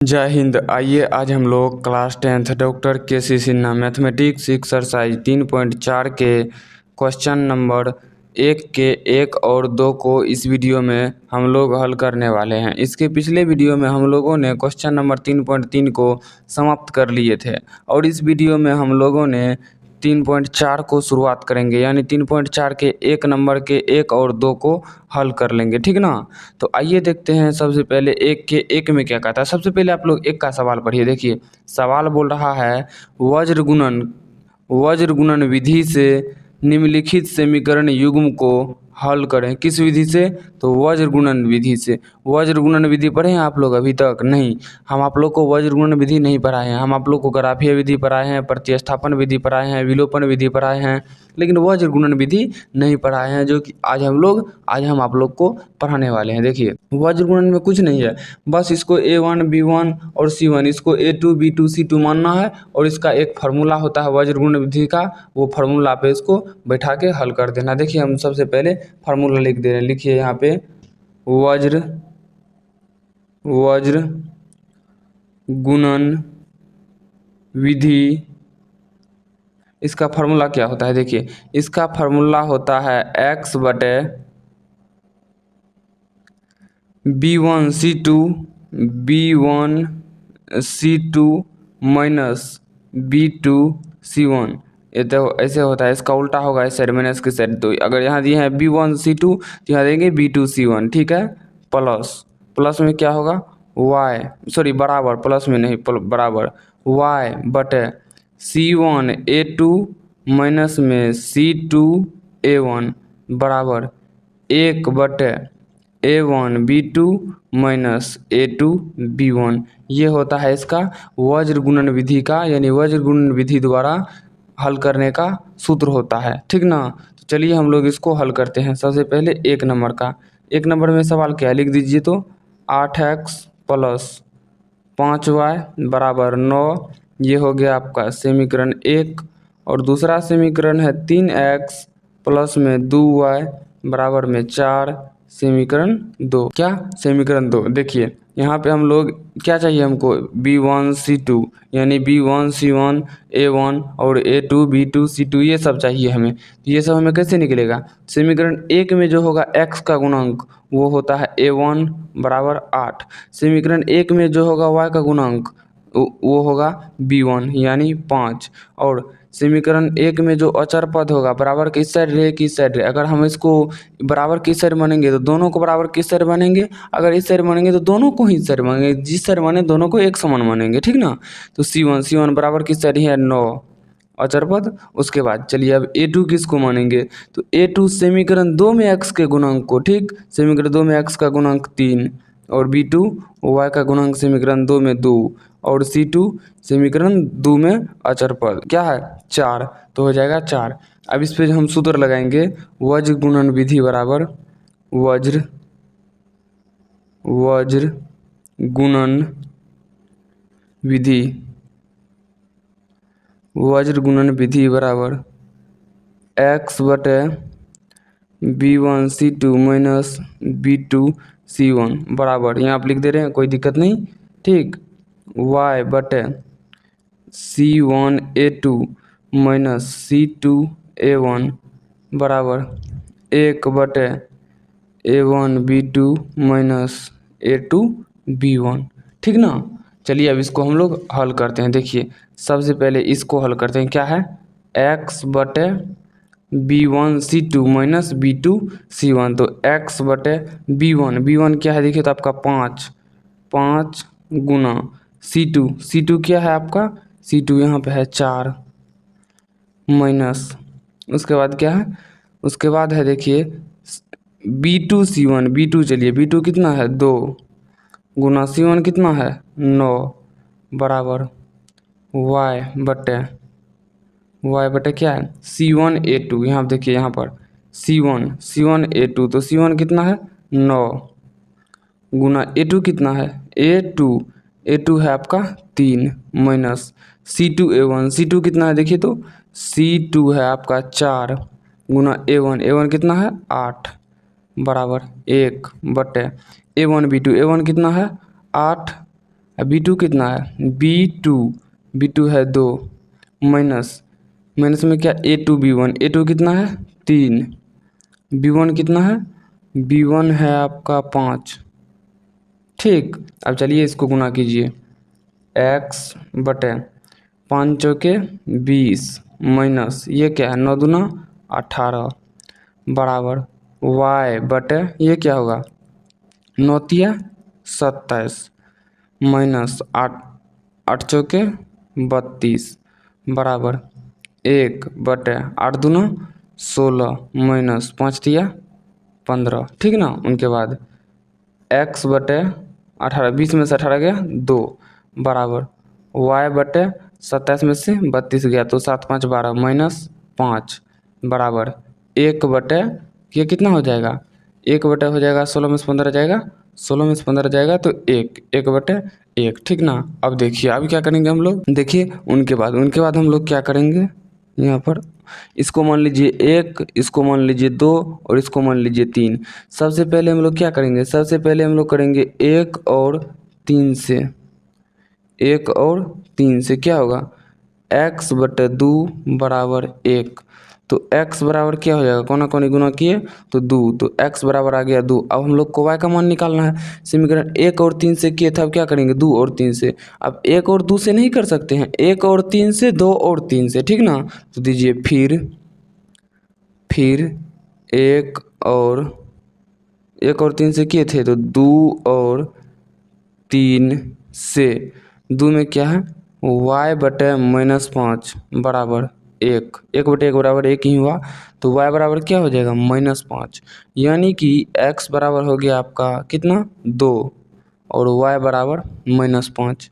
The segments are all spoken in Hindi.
जय हिंद। आइए आज हम लोग class 10th doctor KC. Sinha mathematics exercise 3.4 के क्वेश्चन नंबर 1 के 1 और 2 को इस वीडियो में हम लोग हल करने वाले हैं। इसके पिछले वीडियो में हम लोगों ने क्वेश्चन नंबर 3.3 को समाप्त कर लिए थे और इस वीडियो में हम लोगों ने 3.4 को शुरुआत करेंगे, यानी 3.4 के 1 नंबर के 1 और 2 को हल कर लेंगे, ठीक ना। तो आइए देखते हैं सबसे पहले 1 के 1 में क्या कहता है। सबसे पहले आप लोग 1 का सवाल पढ़िए। देखिए सवाल बोल रहा है वज्र गुणन विधि से निम्नलिखित समीकरण युग्म को हल करें। किस विधि से? तो वज्र गुणन विधि से। वज्र गुणन विधि पढ़े हैं आप लोग? अभी तक नहीं। हम आप लोग को वज्र गुणन विधि नहीं पढ़ाए हैं। हम आप लोग को ग्राफीय विधि पढ़ाए हैं, प्रतिस्थापन विधि पढ़ाए हैं, विलोपन विधि पढ़ाए हैं, लेकिन वज्र गुणन विधि नहीं पढ़ाए हैं, जो कि आज हम आप लोग को पढ़ाने वाले हैं। देखिए वज्र गुणन में कुछ नहीं है, बस इसको A1 B1 और C1 इसको A2 B2 C2 मानना है और इसका एक फार्मूला होता है वज्र गुणन विधि का, वो फार्मूला पे इसको बैठा के हल कर देना। देखिए हम सबसे पहले फार्मूला लिख दे रहे हैं। लिखिए यहाँ पे वज्र गुणन विधि, इसका फार्मूला क्या होता है? देखिए इसका फार्मूला होता है x बटे B1 C2 minus B2 C1। ये तो ऐसे होता है, इसका उल्टा होगा इस साइड माइनस की साइड। तो अगर यहाँ दिए हैं B1 C2 तो यहाँ देंगे B2 C1, ठीक है। प्लस में क्या होगा बराबर, प्लस में नहीं बराबर y बटे C1 A2 माइनस में C2 A1 बराबर 1 बटे A1 B2 minus A2 B1। ये होता है इसका वज्र गुणन विधि का, यानी वज्र गुणन विधि द्वारा हल करने का सूत्र होता है, ठीक ना। तो चलिए हम लोग इसको हल करते हैं। सबसे पहले 1 नंबर का, 1 नंबर में सवाल क्या लिख दीजिए तो 8x प्लस 5y बराबर 9। ये हो गया आपका समीकरण 1। और दूसरा समीकरण है 3x प्लस में 2y बराबर में 4, समीकरण 2। क्या? समीकरण 2। देखिए यहाँ पे हम लोग क्या चाहिए हमको, B1 C2 यानी B1 C1 A1 और A2 B2 C2 ये सब चाहिए हमें। ये सब हमें कैसे निकलेगा? समीकरण 1 में जो होगा x का गुणांक वो होता है A1 बराबर 8। समीकरण 1 में जो होगा y का गुणांक वो होगा B1 यानी 5। और समीकरण 1 में जो अचर पद होगा बराबर किस साइड रहे किस साइड रहे, अगर हम इसको बराबर किस साइड मानेंगे तो दोनों को बराबर किस साइड मानेंगे, अगर इस साइड मानेंगे तो दोनों को ही साइड मानेंगे, जिस साइड माने दोनों को एक समान मानेंगे, ठीक ना। तो C1 बराबर किस साइड है 9 अचर पद। उसके बाद चलिए अब A2 किसको मानेंगे, तो A2 समीकरण 2 में x के गुणांक को, ठीक, समीकरण 2 में x का गुणांक 3 और B2 y का गुणांक समीकरण 2 में 2 और C2 समीकरण 2 में अचर पद क्या है 4, तो हो जाएगा 4। अब इस पे हम सूत्र लगाएंगे वज्र गुणन विधि बराबर वज्र गुणन विधि बराबर x बटे B1 C2 minus B2 C1 बराबर, यहाँ आप लिख दे रहे हैं, कोई दिक्कत नहीं, ठीक, y बटे C1 A2 minus C2 A1 बराबर 1 बटे A1 B2 minus A2 B1, ठीक ना। चलिए अब इसको हम लोग हल करते हैं। देखिए सबसे पहले इसको हल करते हैं, क्या है x बटे B1 C2 minus B2 C1। तो x बटे B1 क्या है देखिए तो आपका 5 गुना C2 क्या है आपका, C2 यहाँ पे है 4 माइनस, उसके बाद क्या है, उसके बाद है देखिए B2 C1, चलिए B2 कितना है 2 गुना C1 कितना है 9 बराबर y बटे क्या है C1 A2। यहाँ देखिए यहाँ पर C1 A2, तो C1 कितना है 9 गुना A2 कितना है A2 है आपका 3 माइनस C2 A1 कितना है देखिए तो C2 है आपका 4 गुना A1 कितना है 8 बराबर 1 बटे A1 कितना है 8 B2 कितना है, B2 है 2, माइनस में क्या A2 B1 कितना है 3, B1 कितना है, B1 है आपका 5। ठीक, अब चलिए इसको गुना कीजिए, x बटे 5 चौके 20 माइनस ये क्या है 9 दूना 18 बराबर y बटे ये क्या होगा 9 तिया 27 माइनस 8 चौके 32 बराबर 1 बटे 8 दूना 16 माइनस 5 तिया 15। ठीक ना, उनके बाद x बटे 18, 20 में से 18 गया 2 बराबर y बटे 27 में से 32 गया तो 7 5 12 माइनस 5 बराबर 1 बटे ये कितना हो जाएगा, 1 बटे हो जाएगा 16 में से 15 जाएगा, 16 में से 15 जाएगा तो 1 बटे 1। ठीक ना, अब देखिए अभी क्या करेंगे हम लोग, देखिए उनके बाद हम लोग क्या करेंगे, यहाँ पर इसको मान लीजिए 1, इसको मान लीजिए 2 और इसको मान लीजिए 3। सबसे पहले हम लोग क्या करेंगे, सबसे पहले हम लोग करेंगे 1 और 3 से, 1 और 3 से क्या होगा x बटे 2 बराबर 1, तो x बराबर क्या हो जाएगा, कोना कोनी गुना किए तो 2, तो x बराबर आ गया 2। अब हम लोग को y का मान निकालना है, समीकरण 1 और 3 से किए थे, अब क्या करेंगे 2 और 3 से। अब 1 और 2 से नहीं कर सकते हैं, 1 और 3 से, 2 और 3 से। ठीक ना, तो दीजिए फिर 1 और 3 से किए थे तो 2 और 3 से, 2 में क्या है y बटे -5 बराबर 1, 1 बटे 1 बराबर 1 ही हुआ, तो y बराबर क्या हो जाएगा -5, यानी कि x बराबर हो गया आपका कितना 2 और y बराबर -5,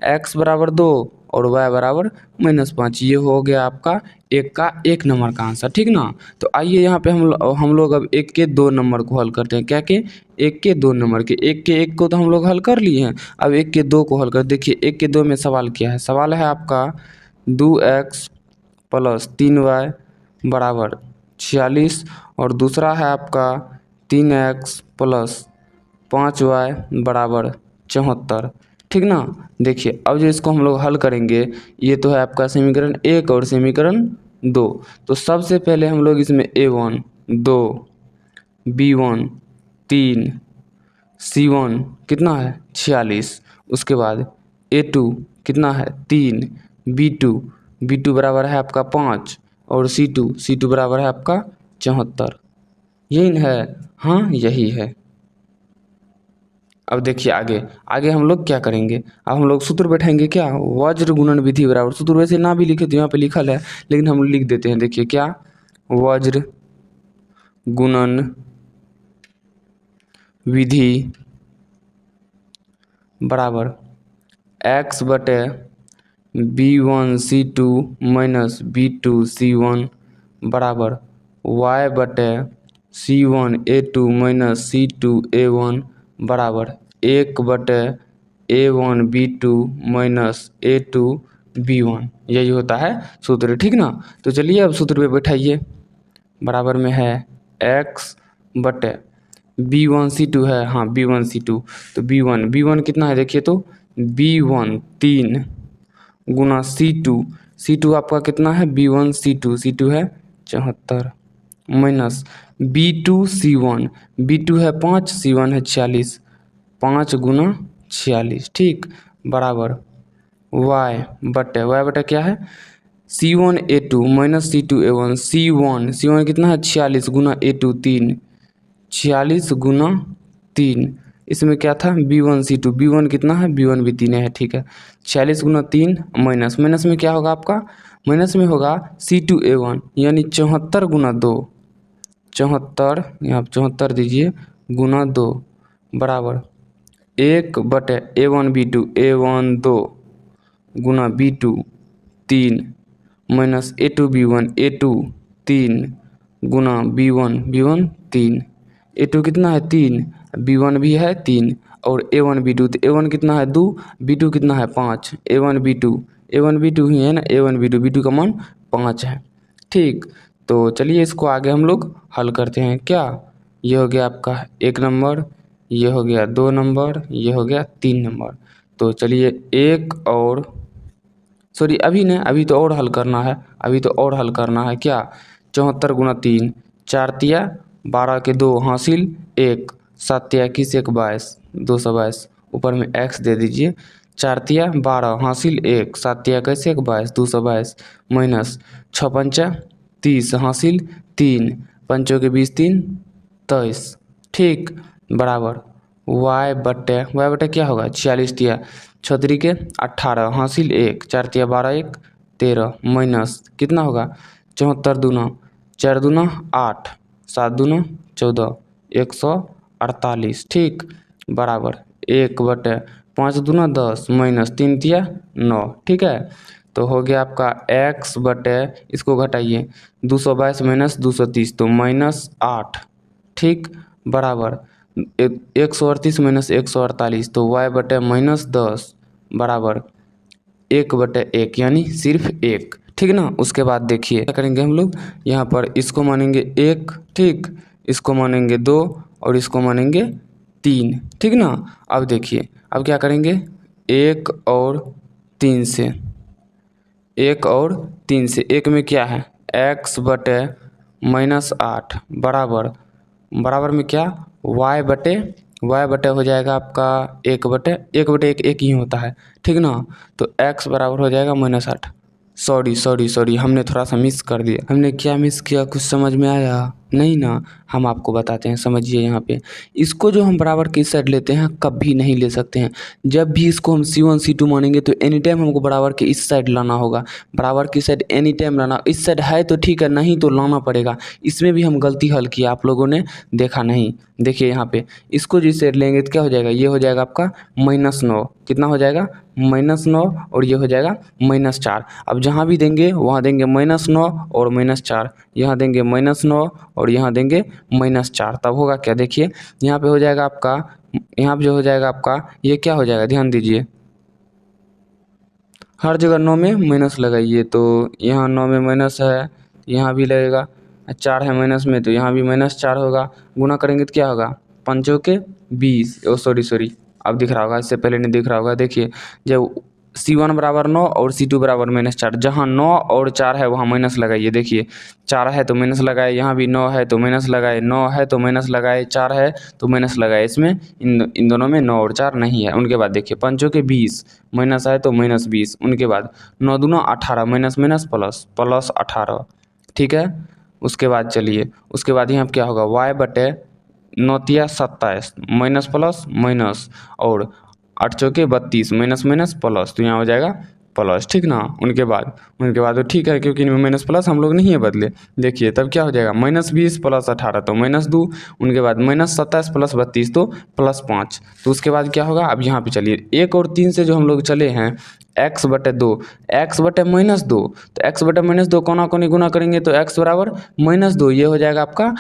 x बराबर 2 और y बराबर -5। ये हो गया आपका 1 नंबर का आंसर। ठीक ना, तो आइए यहाँ पे हम लोग अब 1 के 2 नंबर को हल करते हैं। क्या के 1 के 2 नंबर के, 1 के 1 को तो हम लोग हल कर लिए हैं, अब 1 के 2 को हल कर। देखिए 1 के 2 में सवाल क्या है, सवाल है आपका 2x प्लस 3y बराबर 46 और दूसरा है आपका 3x प्लस 5y बराबर 74। ठीक ना, देखिए अब जो इसको हम लोग हल करेंगे, ये तो है आपका समीकरण 1 और समीकरण 2। तो सबसे पहले हम लोग इसमें a1 2, b1 3, c1 कितना है 46, उसके बाद a2 कितना है 3, b2 बराबर है आपका 5 और c2 बराबर है आपका 74। यही है, हाँ यही है। अब देखिए आगे हम लोग क्या करेंगे, अब हम लोग सूत्र बैठाएंगे क्या, वज्र गुणन विधि बराबर, सूत्र वैसे ना भी लिखे तो यहाँ पे लिखल है लेकिन हम लिख देते हैं। देखिए क्या, वज्र गुणन विधि बराबर x बटे b1 c2 minus b2 c1 बराबर y बटे c1 a2 minus c2 a1 बराबर 1 बटे a1 b2 minus a2 b1। यही होता है सूत्र। ठीक ना, तो चलिए अब सूत्र पे बैठाइए, बराबर में है x बटे b1 c2 है, हाँ b1 c2, तो b1 कितना है देखिए, तो b1 3 गुना c2 आपका कितना है b1 c2 है 74 माइनस b2 c1 है 5, c1 है 46, 5 गुना 46। ठीक, बराबर y बटे क्या है c1 a2 minus c2 a1, c1 कितना है 46 गुना a2 3, 46 गुना 3, इसमें क्या था b1 c2, b1 कितना है b1 भी 3 है। ठीक है, 46 गुना 3 माइनस में क्या होगा आपका, माइनस में होगा c2 a1 यानी 74 गुना 2, 74 यहाँ 74 दीजिए गुना 2 बराबर 1 बटे a1 2 गुना b2 3 माइनस a2 3 गुना b1 3, a2 कितना है 3, b1 भी है 3 और a1 b2, तो a1 कितना है 2, b2 कितना है 5, a1 b2 ही है ना, a1 b2 का मान 5 है। ठीक, तो चलिए इसको आगे हम लोग हल करते हैं। क्या, ये हो गया आपका 1 नंबर, ये हो गया 2 नंबर, ये हो गया 3 नंबर। तो चलिए एक और सॉरी अभी नहीं, अभी तो और हल करना है, अभी तो और हल करना है क्या। 74 गुना 3, 4 तिया 12 के 2 हासिल 1, 7 तिया 21 1 22, 222। ऊपर में x दे दीजिए। 4 तिया 12 हासिल 1, 7 तिया कैसे 1 22, 222 माइनस 6 पंचा 30 हासिल 3, पंचों के 20 3 23, ठीक, बराबर वाई बटे क्या होगा 46 तिया 6 के 18 हासिल 1, 4 तिया 12 1 13 माइनस कितना होगा 74 दूना 4 दूना 8, 7 दूना 14, 148, ठीक, बराबर 1 बटे 5 दूना 10 माइनस 3 तिया 9, ठीक है। तो हो गया आपका x बटे, इसको घटाइए 222 माइनस 230 तो -8, ठीक, बराबर 138 माइनस 148 तो y बटे -10 बराबर 1 बटे 1 यानी सिर्फ 1, ठीक ना। उसके बाद देखिए क्या करेंगे हम लोग, यहाँ पर इसको मानेंगे 1, ठीक, इसको मानेंगे 2 और इसको मानेंगे 3, ठीक ना। अब देखिए अब क्या करेंगे 1 और 3 से, 1 और 3 से, 1 में क्या है x बटे -8 बराबर बराबर में क्या y बटे हो जाएगा आपका 1 बटे 1 ही होता है, ठीक ना। तो x बराबर हो जाएगा -8। सॉरी हमने थोड़ा सा मिस कर दिया। हमने क्या मिस किया, कुछ समझ में आया नहीं ना। हम आपको बताते हैं, समझिए। यहाँ पे इसको जो हम बराबर की साइड लेते हैं कभी नहीं ले सकते हैं। जब भी इसको हम C1 C2 मानेंगे तो एनी टाइम हमको बराबर के इस साइड लाना होगा। बराबर की साइड एनी टाइम लाना, इस साइड है तो ठीक है, नहीं तो लाना पड़ेगा। इसमें भी हम गलती हल किया, आप लोगों ने देखा नहीं। देखिए यहाँ पे इसको जिस साइड लेंगे तो क्या हो जाएगा, ये हो जाएगा आपका -9, कितना हो जाएगा -9 और ये हो जाएगा -4। अब जहाँ भी देंगे वहाँ देंगे -9 और -4, यहाँ देंगे -9 और यहाँ देंगे -4, तब होगा क्या देखिए यहाँ पे हो जाएगा आपका, यहाँ पे जो हो जाएगा आपका ये क्या हो जाएगा, ध्यान दीजिए हर जगह 9 में माइनस लगाइए। तो यहाँ 9 में माइनस है, यहाँ भी लगेगा, 4 है माइनस में तो यहाँ भी -4 होगा। गुना करेंगे तो क्या होगा, पंचों के 20, सॉरी अब दिख रहा होगा, इससे पहले नहीं दिख रहा होगा। देखिए जब C1 बराबर 9 और C2 बराबर -4, जहाँ 9 और 4 है वहाँ माइनस लगाइए। देखिए 4 है तो माइनस लगाए, यहाँ भी 9 है तो माइनस लगाए, 9 है तो माइनस लगाए, 4 है तो माइनस लगाए। इसमें इन दोनों में 9 और 4 नहीं है। उनके बाद देखिए पंचों के 20 माइनस आए तो -20, उनके बाद 9 दूना 18 माइनस माइनस प्लस प्लस 18, ठीक है। उसके बाद चलिए उसके बाद यहाँ क्या होगा, y बटे 9 तिया 27 माइनस प्लस माइनस और 8 चौके 32 माइनस माइनस प्लस, तो यहाँ हो जाएगा प्लस, ठीक ना। उनके बाद तो ठीक है, क्योंकि इनमें माइनस प्लस हम लोग नहीं है बदले। देखिए तब क्या हो जाएगा -20 प्लस 18 तो -2, उनके बाद -27 प्लस 32 तो +5। तो उसके बाद क्या होगा, अब यहाँ पे चलिए 1 और 3 से जो हम लोग चले हैं x बटे 2, x बटे -2, तो x बटे -2 कोना कोनी गुना करेंगे तो x बराबर -2, ये हो जाएगा आपका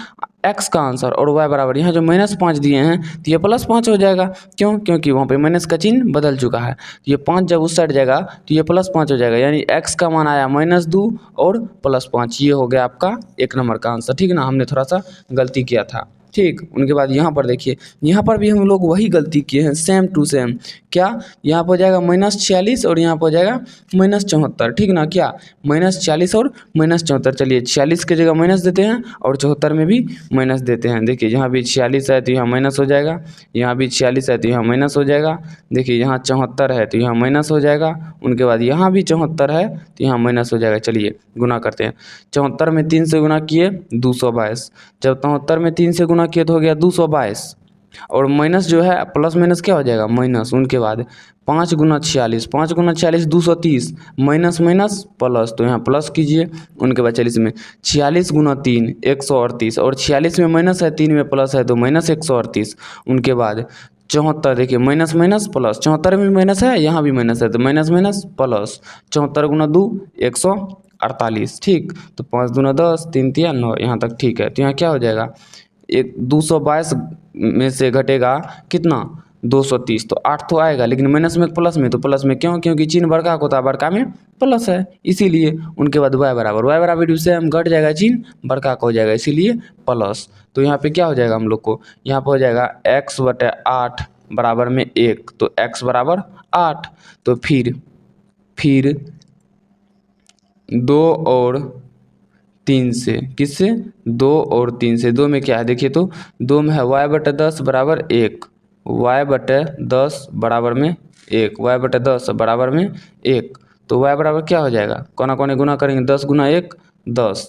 x का आंसर। और y बराबर यहाँ जो -5 दिए हैं तो ये +5 हो जाएगा, क्यों, क्योंकि वहाँ पे माइनस का चिन्ह बदल चुका है। तो ये 5 जब उस साइड जाएगा तो ये +5 हो जाएगा, यानी x का मान आया -2 और +5, ये हो गया आपका 1 नंबर का आंसर, ठीक ना। हमने थोड़ा सा गलती किया था, ठीक। उनके बाद यहाँ पर देखिए, यहाँ पर भी हम लोग वही गलती किए हैं, सेम टू सेम। क्या, यहाँ पर हो जाएगा -46 और यहाँ पर हो जाएगा -74, ठीक ना। क्या -46 और -74, चलिए 46 की जगह माइनस देते हैं और 74 में भी माइनस देते हैं। देखिए यहाँ भी 46 है तो यहाँ माइनस हो जाएगा, यहाँ भी 46 है तो यहाँ माइनस हो जाएगा। देखिए यहाँ 74 है तो यहाँ माइनस हो जाएगा, उनके बाद यहाँ भी 74 है तो यहाँ माइनस हो जाएगा। चलिए गुना करते हैं, 74 में 3 से गुना किए 222, जब 73 में 3 से गुना किए तो हो गया 222, और माइनस जो है प्लस माइनस क्या हो जाएगा माइनस। उनके बाद 5 गुना 46, 5 गुना 46 230, माइनस माइनस प्लस, तो यहाँ प्लस कीजिए। उनके बाद 40 में 46 गुना 3 138, और 46 में माइनस है 3 में प्लस है तो -138। उनके बाद 74, देखिए माइनस माइनस प्लस, 74 में माइनस है यहाँ भी माइनस है तो माइनस माइनस प्लस, 74 गुना 2 148, ठीक। तो 5 दूना 10 3 तिया 9, यहाँ तक ठीक है। तो यहाँ क्या हो जाएगा, 222 में से घटेगा कितना 230, तो 8 तो आएगा, लेकिन माइनस में प्लस में, तो प्लस में क्यों, क्योंकि चिन्ह बड़का होता है, बड़का में प्लस है इसीलिए। उनके बाद y बराबर से हम घट जाएगा, चिन्ह बड़का का हो जाएगा इसीलिए प्लस। तो यहाँ पे क्या हो जाएगा हम लोग को, यहाँ पे हो जाएगा x बटे 8 बराबर में 1, तो x बराबर 8। तो फिर 2 और 3 से, किससे? 2 और 3 से। 2 में क्या है देखिए, तो 2 में है y/10 बराबर 1, y/10 बराबर में 1, y/10 बराबर में 1। तो y बराबर क्या हो जाएगा, कोना कोने गुना करेंगे, 10 गुना 1 10।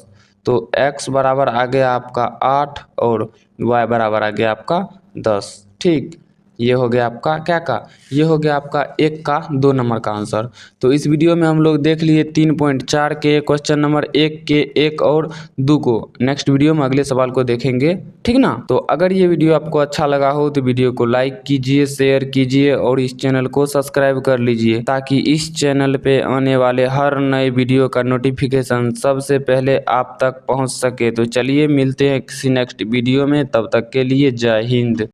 तो x बराबर आ गया आपका 8 और y बराबर आ गया आपका 10। ठीक, ये हो गया आपका क्या का, ये हो गया आपका 1 का 2 नंबर का आंसर। तो इस वीडियो में हम लोग देख लिए 3.4 के क्वेश्चन नंबर 1 के 1 और 2 को। नेक्स्ट वीडियो में अगले सवाल को देखेंगे, ठीक ना। तो अगर ये वीडियो आपको अच्छा लगा हो तो वीडियो को लाइक कीजिए, शेयर कीजिए और इस चैनल को सब्सक्राइब कर लीजिए, ताकि इस चैनल पे आने वाले हर नए वीडियो का नोटिफिकेशन सबसे पहले आप तक पहुँच सके। तो चलिए मिलते हैं किसी नेक्स्ट वीडियो में, तब तक के लिए जय हिंद।